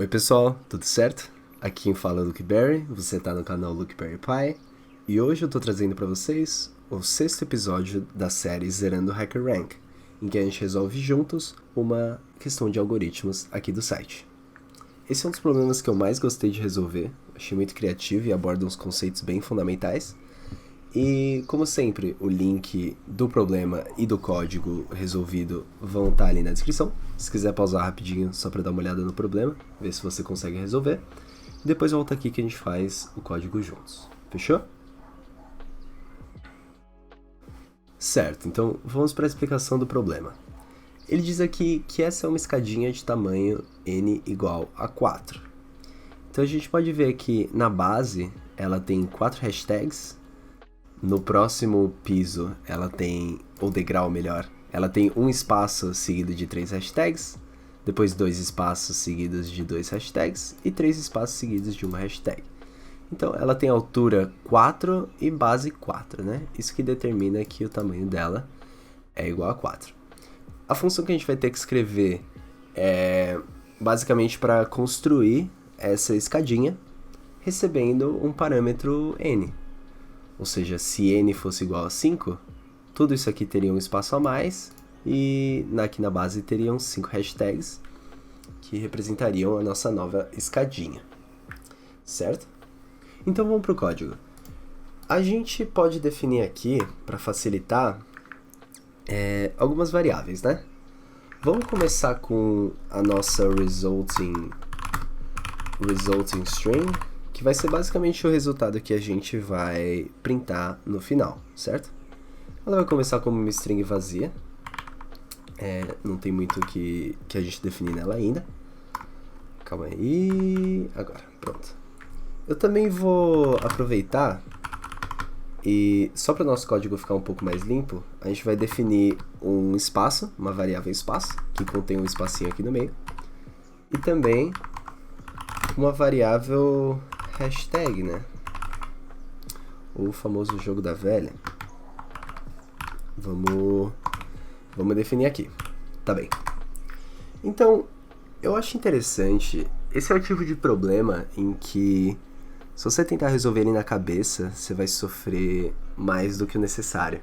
Oi pessoal, tudo certo? Aqui quem fala é o Luke Berry, você está no canal Luke Berry Pie, e hoje eu estou trazendo para vocês o 6º episódio da série Zerando HackerRank, em que a gente resolve juntos uma questão de algoritmos aqui do site. Esse é um dos problemas que eu mais gostei de resolver, achei muito criativo e aborda uns conceitos bem fundamentais. E, como sempre, o link do problema e do código resolvido vão estar ali na descrição. Se quiser pausar rapidinho só para dar uma olhada no problema, ver se você consegue resolver. Depois volta aqui que a gente faz o código juntos. Fechou? Certo, então vamos para a explicação do problema. Ele diz aqui que essa é uma escadinha de tamanho n igual a 4. Então a gente pode ver que na base ela tem 4 hashtags. No próximo piso, ela tem, ou degrau melhor, ela tem um espaço seguido de 3 hashtags, depois 2 espaços seguidos de 2 hashtags e 3 espaços seguidos de uma hashtag. Então, ela tem altura 4 e base 4, né? Isso que determina que o tamanho dela é igual a 4. A função que a gente vai ter que escrever é basicamente para construir essa escadinha, recebendo um parâmetro n. Ou seja, se n fosse igual a 5, tudo isso aqui teria um espaço a mais e aqui na base teriam 5 hashtags que representariam a nossa nova escadinha, certo? Então vamos para o código. A gente pode definir aqui, para facilitar, algumas variáveis, né? Vamos começar com a nossa resulting string, que vai ser basicamente o resultado que a gente vai printar no final, certo? Ela vai começar como uma string vazia, não tem muito que a gente definir nela ainda. Calma aí, agora, pronto. Eu também vou aproveitar e só para o nosso código ficar um pouco mais limpo, a gente vai definir um espaço, uma variável espaço, que contém um espacinho aqui no meio, e também uma variável hashtag, né? O famoso jogo da velha. Vamos definir aqui. Tá bem. Então, eu acho interessante. Esse é o tipo de problema em que, se você tentar resolver ele na cabeça, você vai sofrer mais do que o necessário.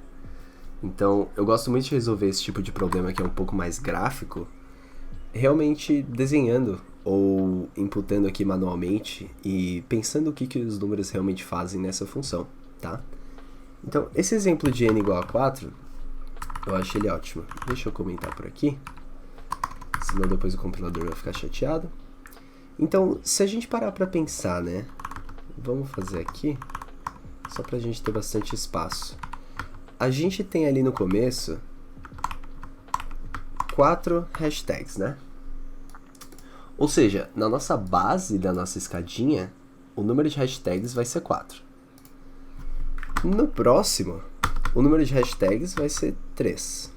Então, eu gosto muito de resolver esse tipo de problema que é um pouco mais gráfico, realmente desenhando ou inputando aqui manualmente e pensando o que os números realmente fazem nessa função, tá? Então, esse exemplo de n igual a 4, eu acho ele ótimo. Deixa eu comentar por aqui, senão depois o compilador vai ficar chateado. Então, se a gente parar para pensar, né? Vamos fazer aqui, só para a gente ter bastante espaço. A gente tem ali no começo 4 hashtags, né? Ou seja, na nossa base da nossa escadinha, o número de hashtags vai ser 4. No próximo, o número de hashtags vai ser 3.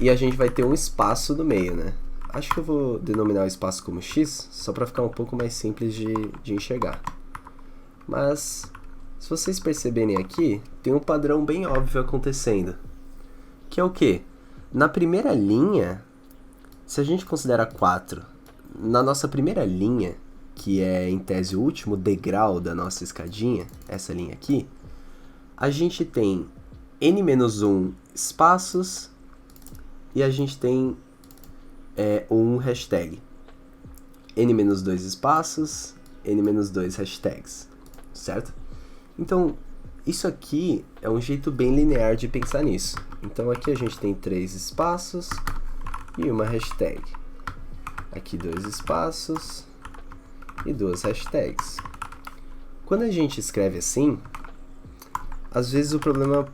E a gente vai ter um espaço no meio, né? Acho que eu vou denominar o espaço como x, só para ficar um pouco mais simples de enxergar. Mas, se vocês perceberem aqui, tem um padrão bem óbvio acontecendo. Que é o quê? Na primeira linha, se a gente considera 4, na nossa primeira linha, que é em tese o último degrau da nossa escadinha, essa linha aqui, a gente tem n-1 espaços e a gente tem um hashtag. n-2 espaços, n-2 hashtags, certo? Então, isso aqui é um jeito bem linear de pensar nisso. Então, aqui a gente tem 3 espaços e uma hashtag. Aqui 2 espaços e 2 hashtags. Quando a gente escreve assim, às vezes o problema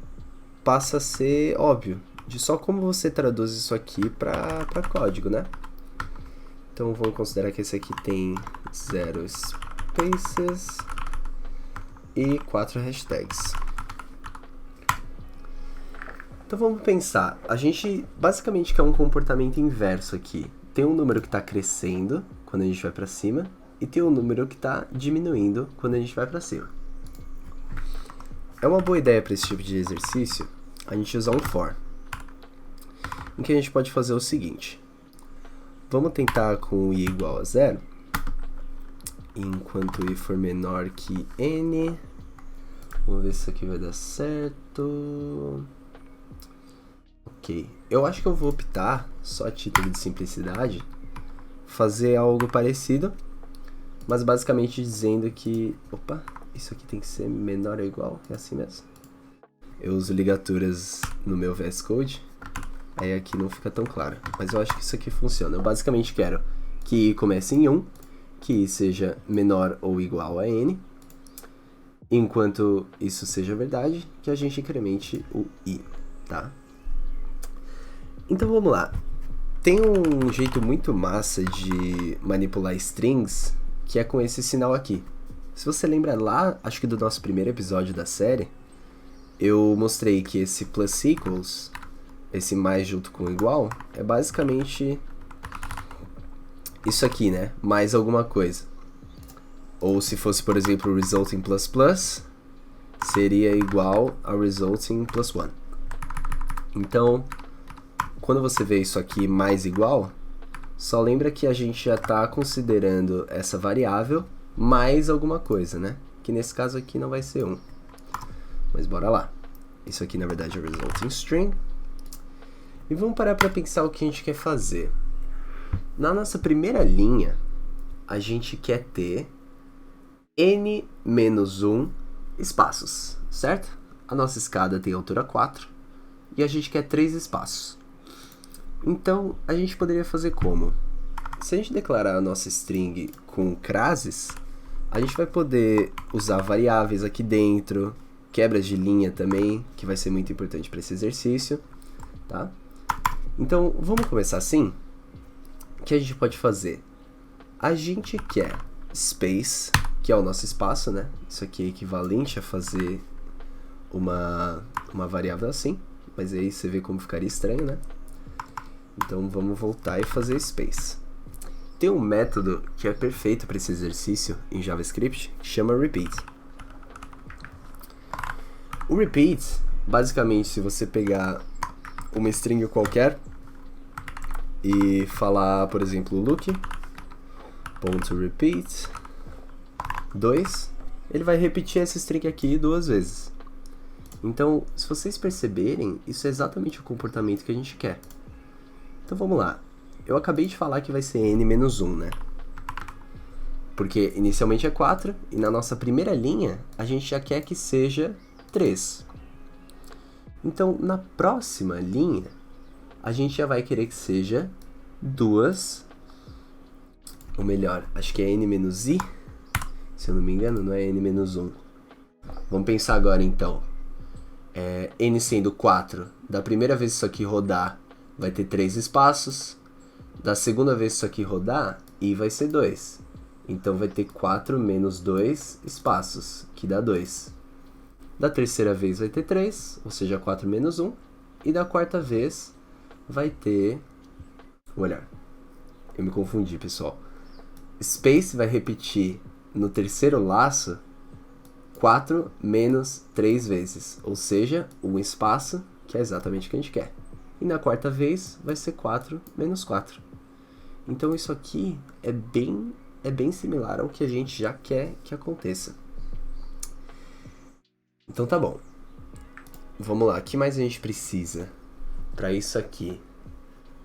passa a ser óbvio, de só como você traduz isso aqui para código, né? Então vamos considerar que esse aqui tem 0 spaces e 4 hashtags. Então vamos pensar, a gente basicamente quer um comportamento inverso aqui. Tem um número que está crescendo quando a gente vai para cima e tem um número que está diminuindo quando a gente vai para cima. É uma boa ideia para esse tipo de exercício a gente usar um for, em que a gente pode fazer o seguinte. vamos tentar com i igual a 0. Enquanto i for menor que n. Vamos ver se isso aqui vai dar certo. Ok. Eu acho que eu vou optar, só a título de simplicidade, fazer algo parecido, mas basicamente dizendo que... Opa, isso aqui tem que ser menor ou igual, é assim mesmo. Eu uso ligaturas no meu VS Code, aí aqui não fica tão claro, mas eu acho que isso aqui funciona. Eu basicamente quero que i comece em 1, que i seja menor ou igual a n, enquanto isso seja verdade, que a gente incremente o i, tá? Então vamos lá. Tem um jeito muito massa de manipular strings, que é com esse sinal aqui. Se você lembra lá, acho que do nosso primeiro episódio da série, eu mostrei que esse plus equals, esse mais junto com igual, é basicamente isso aqui, né? Mais alguma coisa. Ou se fosse, por exemplo, resulting plus plus, seria igual a resulting plus 1. Então, quando você vê isso aqui mais igual, só lembra que a gente já está considerando essa variável mais alguma coisa, né? Que nesse caso aqui não vai ser 1. Mas bora lá. Isso aqui, na verdade, é resulting string. E vamos parar para pensar o que a gente quer fazer. Na nossa primeira linha, a gente quer ter n-1 espaços, certo? A nossa escada tem altura 4 e a gente quer 3 espaços. Então, a gente poderia fazer como? Se a gente declarar a nossa string com crases, a gente vai poder usar variáveis aqui dentro, quebras de linha também, que vai ser muito importante para esse exercício, tá? Então, vamos começar assim? O que a gente pode fazer? A gente quer space, que é o nosso espaço, né? Isso aqui é equivalente a fazer uma variável assim, mas aí você vê como ficaria estranho, né? Então vamos voltar e fazer space. Tem um método que é perfeito para esse exercício em JavaScript, que chama repeat. O repeat, basicamente, se você pegar uma string qualquer e falar, por exemplo, look.repeat 2, ele vai repetir essa string aqui 2 vezes. Então, se vocês perceberem, isso é exatamente o comportamento que a gente quer. Então vamos lá. Eu acabei de falar que vai ser n-1, né? Porque inicialmente é 4 e na nossa primeira linha a gente já quer que seja 3. Então na próxima linha a gente já vai querer que seja 2, ou melhor, acho que é n-i, se eu não me engano, não é n-1. Vamos pensar agora então. N sendo 4, da primeira vez que isso aqui rodar, vai ter 3 espaços. Da segunda vez que isso aqui rodar, i vai ser 2. Então vai ter 4 menos 2 espaços, que dá 2. Da terceira vez vai ter 3, ou seja, 4 menos 1. E da quarta vez vai ter... Olha, eu me confundi, pessoal. Space vai repetir no terceiro laço 4 menos 3 vezes, ou seja, um espaço, que é exatamente o que a gente quer. E na quarta vez vai ser 4 menos 4. Então isso aqui é bem similar ao que a gente já quer que aconteça. Então tá bom. Vamos lá, o que mais a gente precisa para isso aqui?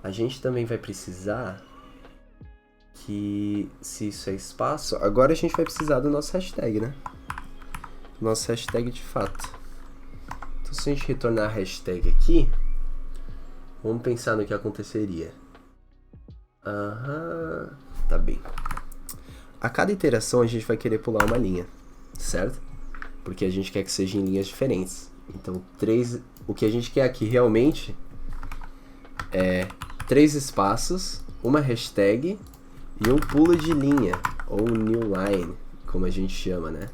A gente também vai precisar que, se isso é espaço, agora a gente vai precisar do nosso hashtag, né? Nosso hashtag de fato. Então se a gente retornar a hashtag aqui, vamos pensar no que aconteceria. Tá bem. A cada iteração a gente vai querer pular uma linha, certo? Porque a gente quer que seja em linhas diferentes. Então, o que a gente quer aqui realmente é 3 espaços, uma hashtag e um pulo de linha, ou new line, como a gente chama, né?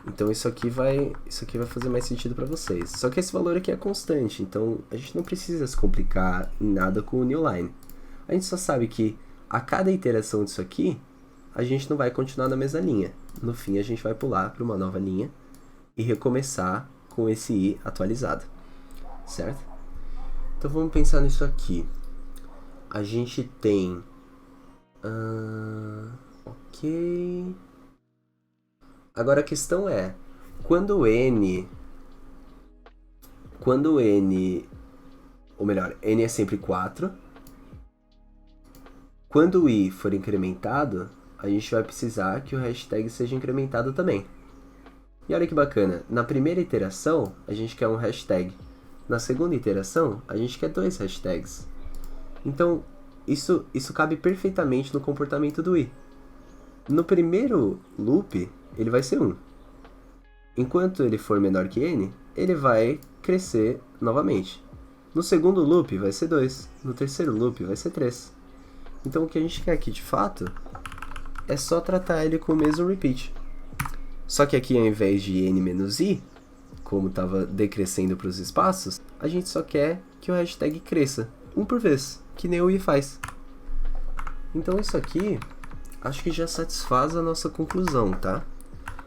Então isso aqui vai fazer mais sentido para vocês. Só que esse valor aqui é constante, então a gente não precisa se complicar em nada com o newline. A gente só sabe que a cada iteração disso aqui, a gente não vai continuar na mesma linha. No fim, a gente vai pular para uma nova linha e recomeçar com esse i atualizado, certo? Então vamos pensar nisso aqui. a gente tem... ok... Agora a questão é, quando n, ou melhor, n é sempre 4, quando o i for incrementado, a gente vai precisar que o hashtag seja incrementado também. E olha que bacana, na primeira iteração, a gente quer um hashtag. Na segunda iteração, a gente quer 2 hashtags. Então, isso cabe perfeitamente no comportamento do i. No primeiro loop, ele vai ser 1. Enquanto ele for menor que n, ele vai crescer novamente. No segundo loop vai ser 2. No terceiro loop vai ser 3. Então o que a gente quer aqui de fato é só tratar ele com o mesmo repeat. Só que aqui ao invés de n menos i, como estava decrescendo para os espaços, a gente só quer que o hashtag cresça, 1 por vez, que nem o i faz. Então isso aqui, acho que já satisfaz a nossa conclusão, tá?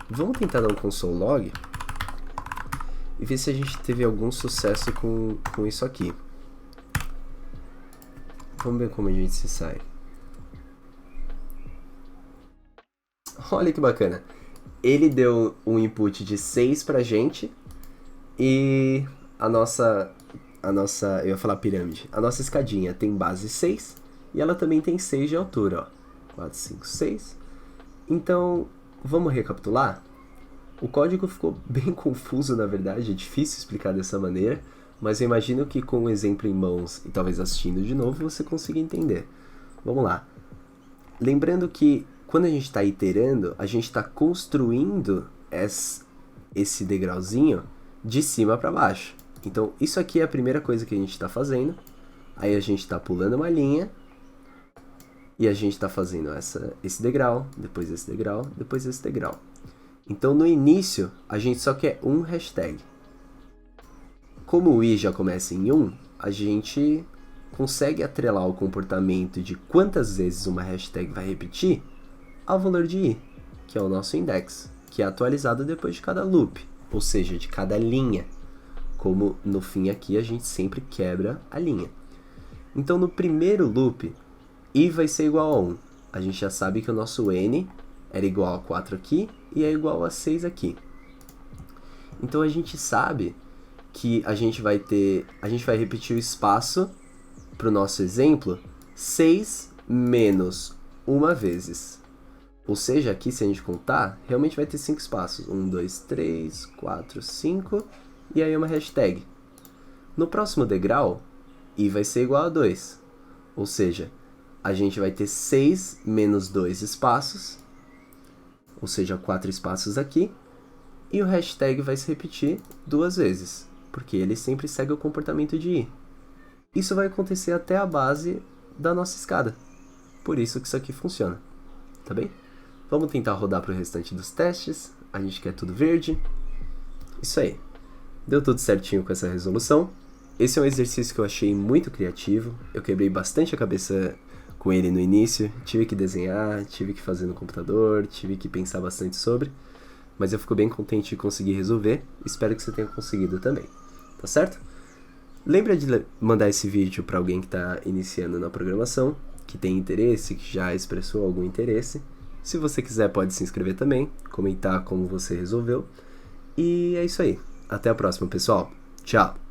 Vamos tentar dar um console log e ver se a gente teve algum sucesso com isso aqui. Vamos ver como a gente se sai. Olha que bacana. Ele deu um input de 6 pra gente e a nossa, eu ia falar pirâmide, a nossa escadinha tem base 6 e ela também tem 6 de altura, ó. 4, 5, 6. Então, vamos recapitular? O código ficou bem confuso, na verdade, é difícil explicar dessa maneira, mas eu imagino que com o exemplo em mãos e talvez assistindo de novo, você consiga entender. Vamos lá. Lembrando que quando a gente está iterando, a gente está construindo esse degrauzinho de cima para baixo. Então, isso aqui é a primeira coisa que a gente está fazendo. Aí a gente está pulando uma linha e a gente está fazendo esse degrau, depois esse degrau, depois esse degrau. Então, no início, a gente só quer um hashtag. Como o i já começa em 1, a gente consegue atrelar o comportamento de quantas vezes uma hashtag vai repetir ao valor de i, que é o nosso index, que é atualizado depois de cada loop, ou seja, de cada linha. Como no fim aqui a gente sempre quebra a linha. Então, no primeiro loop, i vai ser igual a 1. A gente já sabe que o nosso n era igual a 4 aqui e é igual a 6 aqui. Então a gente sabe que a gente vai repetir o espaço para o nosso exemplo 6 menos uma vezes. Ou seja, aqui se a gente contar, realmente vai ter 5 espaços. 1, 2, 3, 4, 5 e aí uma hashtag. No próximo degrau, i vai ser igual a 2. Ou seja, a gente vai ter 6 menos 2 espaços, ou seja, 4 espaços aqui, e o hashtag vai se repetir 2 vezes, porque ele sempre segue o comportamento de i. Isso vai acontecer até a base da nossa escada. Por isso que isso aqui funciona. Tá bem? Vamos tentar rodar para o restante dos testes. A gente quer tudo verde. Isso aí. Deu tudo certinho com essa resolução. Esse é um exercício que eu achei muito criativo. Eu quebrei bastante a cabeça com ele no início. Tive que desenhar, tive que fazer no computador, tive que pensar bastante sobre. Mas eu fico bem contente de conseguir resolver. Espero que você tenha conseguido também. Tá certo? Lembra de mandar esse vídeo para alguém que está iniciando na programação, que tem interesse, que já expressou algum interesse. Se você quiser, pode se inscrever também, comentar como você resolveu. E é isso aí. Até a próxima, pessoal. Tchau!